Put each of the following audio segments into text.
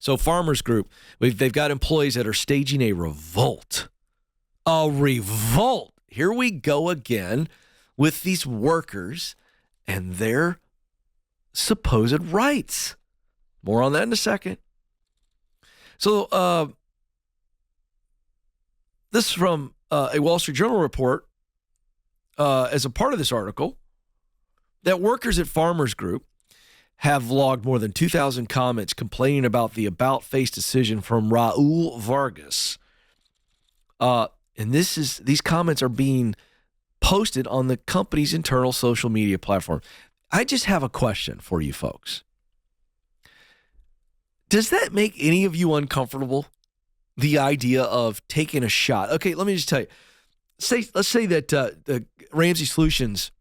So Farmers Group, they've got employees that are staging a revolt. A revolt. Here we go again with these workers and their supposed rights. More on that in a second. So this is from a Wall Street Journal report as a part of this article that workers at Farmers Group have logged more than 2,000 comments complaining about the about-face decision from Raul Vargas. And these comments are being posted on the company's internal social media platform. I just have a question for you folks. Does that make any of you uncomfortable? The idea of taking a shot. Okay, let me just tell you. Let's say that the Ramsey Solutions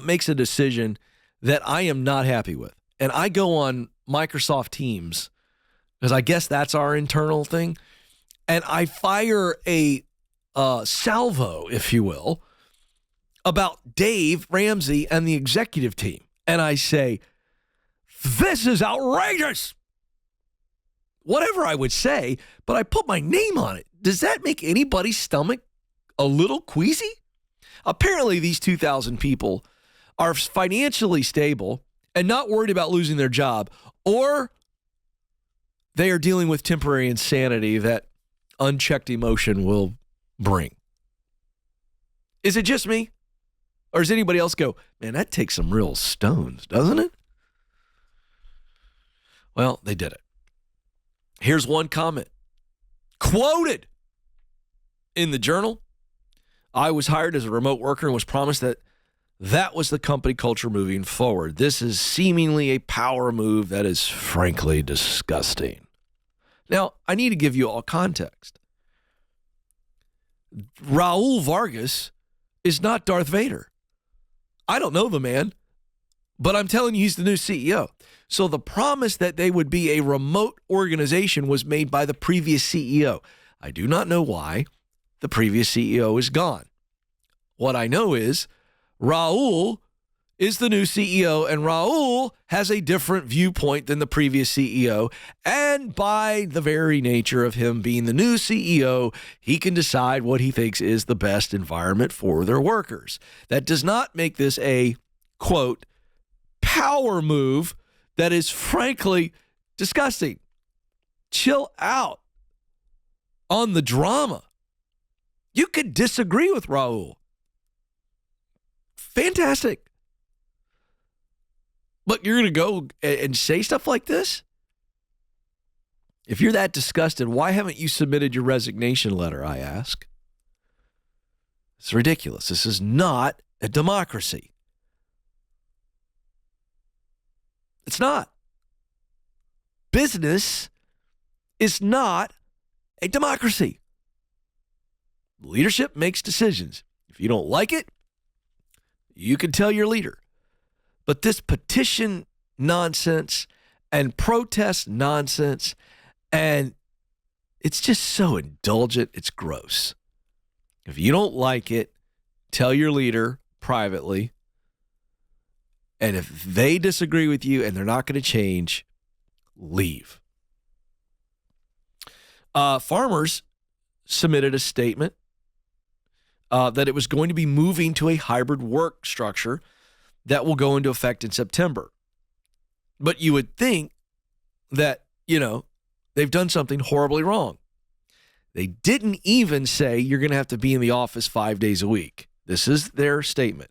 makes a decision that I am not happy with. And I go on Microsoft Teams, because I guess that's our internal thing, and I fire a salvo, if you will, about Dave Ramsey and the executive team. And I say, this is outrageous. Whatever I would say, but I put my name on it. Does that make anybody's stomach a little queasy? Apparently, these 2,000 people are financially stable and not worried about losing their job, or they are dealing with temporary insanity that unchecked emotion will bring. Is it just me? Or does anybody else go, man, that takes some real stones, doesn't it? Well, they did it. Here's one comment. Quoted in the Journal. I was hired as a remote worker and was promised that was the company culture moving forward. This is seemingly a power move that is frankly disgusting. Now, I need to give you all context. Raul Vargas is not Darth Vader. I don't know the man, but I'm telling you, he's the new CEO. So the promise that they would be a remote organization was made by the previous CEO. I do not know why the previous CEO is gone. What I know is Raul is the new CEO, and Raul has a different viewpoint than the previous CEO. And by the very nature of him being the new CEO, he can decide what he thinks is the best environment for their workers. That does not make this a, quote, power move that is frankly disgusting. Chill out on the drama. You could disagree with Raul. Fantastic. But you're going to go and say stuff like this? If you're that disgusted, why haven't you submitted your resignation letter, I ask? It's ridiculous. This is not a democracy. It's not. Business is not a democracy. Leadership makes decisions. If you don't like it, you can tell your leader. But this petition nonsense and protest nonsense, and it's just so indulgent, it's gross. If you don't like it, tell your leader privately. And if they disagree with you and they're not going to change, leave. Farmers submitted a statement that it was going to be moving to a hybrid work structure that will go into effect in September. But you would think that, they've done something horribly wrong. They didn't even say you're going to have to be in the office 5 days a week. This is their statement.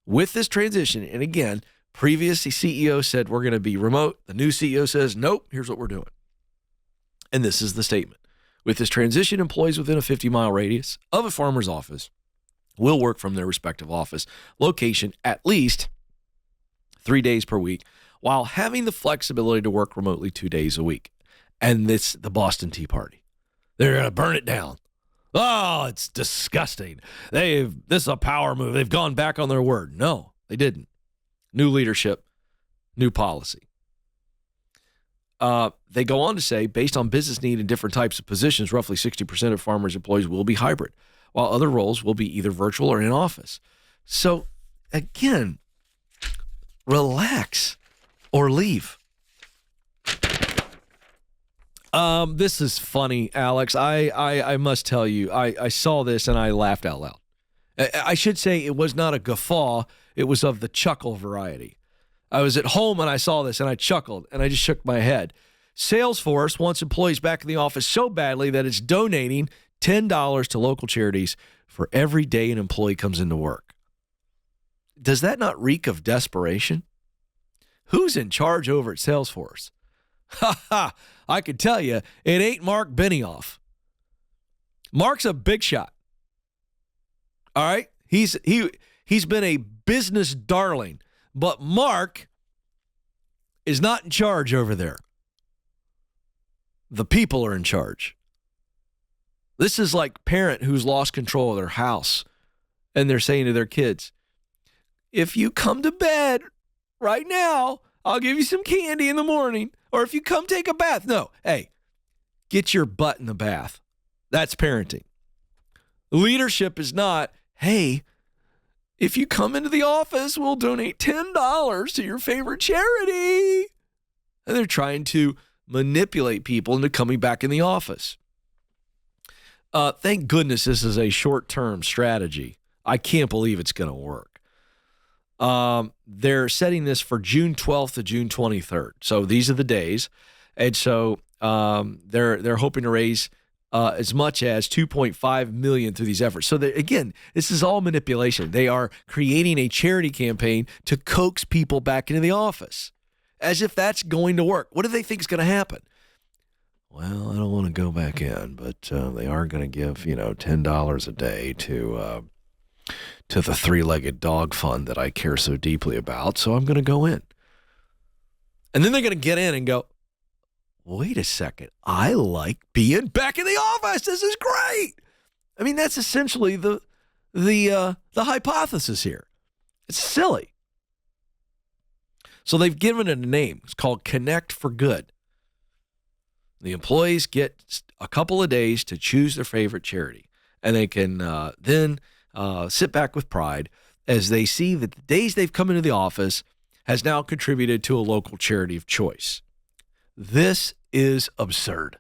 With this transition, and again, previous CEO said we're going to be remote. The new CEO says, nope, here's what we're doing. And this is the statement. With this transition, employees within a 50-mile radius of a farmer's office will work from their respective office location at least 3 days per week, while having the flexibility to work remotely 2 days a week. And this, the Boston Tea Party. They're going to burn it down. Oh, it's disgusting. This is a power move. They've gone back on their word. No, they didn't. New leadership, new policy. They go on to say, based on business need and different types of positions, roughly 60% of farmers' employees will be hybrid, while other roles will be either virtual or in office. So, again, relax or leave. This is funny, Alex. I must tell you, I saw this and I laughed out loud. I should say it was not a guffaw. It was of the chuckle variety. I was at home and I saw this and I chuckled and I just shook my head. Salesforce wants employees back in the office so badly that it's donating $10 to local charities for every day an employee comes into work. Does that not reek of desperation? Who's in charge over at Salesforce? Ha ha! I can tell you, it ain't Mark Benioff. Mark's a big shot. All right? He's been a business darling, but Mark is not in charge over there. The people are in charge. This is like parent who's lost control of their house, and they're saying to their kids, if you come to bed right now, I'll give you some candy in the morning. Or if you come take a bath. No, hey, get your butt in the bath. That's parenting. Leadership is not, hey, if you come into the office, we'll donate $10 to your favorite charity. And they're trying to manipulate people into coming back in the office. Thank goodness this is a short-term strategy. I can't believe it's going to work. They're setting this for June 12th to June 23rd. So these are the days. And so they're hoping to raise as much as $2.5 million through these efforts. So again, this is all manipulation. They are creating a charity campaign to coax people back into the office as if that's going to work. What do they think is going to happen? Well, I don't want to go back in, but they are going to give, $10 a day to the three-legged dog fund that I care so deeply about, so I'm going to go in. And then they're going to get in and go, wait a second, I like being back in the office. This is great. I mean, that's essentially the hypothesis here. It's silly. So they've given it a name. It's called Connect for Good. The employees get a couple of days to choose their favorite charity, and they can then sit back with pride as they see that the days they've come into the office has now contributed to a local charity of choice. This is absurd.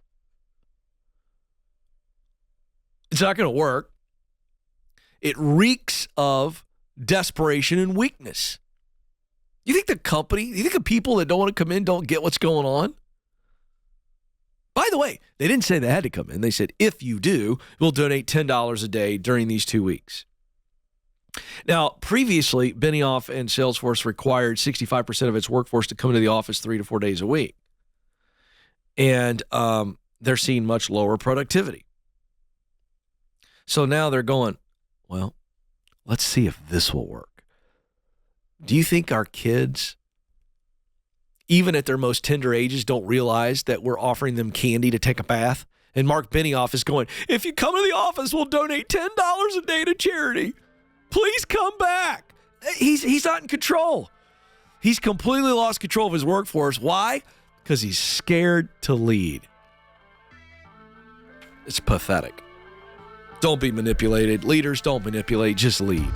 It's not going to work. It reeks of desperation and weakness. You think the people that don't want to come in don't get what's going on? By the way, they didn't say they had to come in. They said, if you do, we'll donate $10 a day during these 2 weeks. Now, previously, Benioff and Salesforce required 65% of its workforce to come into the office 3 to 4 days a week. And they're seeing much lower productivity. So now they're going, well, let's see if this will work. Do you think our kids, even at their most tender ages, don't realize that we're offering them candy to take a bath? And Mark Benioff is going, if you come to the office, we'll donate $10 a day to charity. Please come back. He's not in control. He's completely lost control of his workforce. Why? Because he's scared to lead. It's pathetic. Don't be manipulated. Leaders don't manipulate, just lead.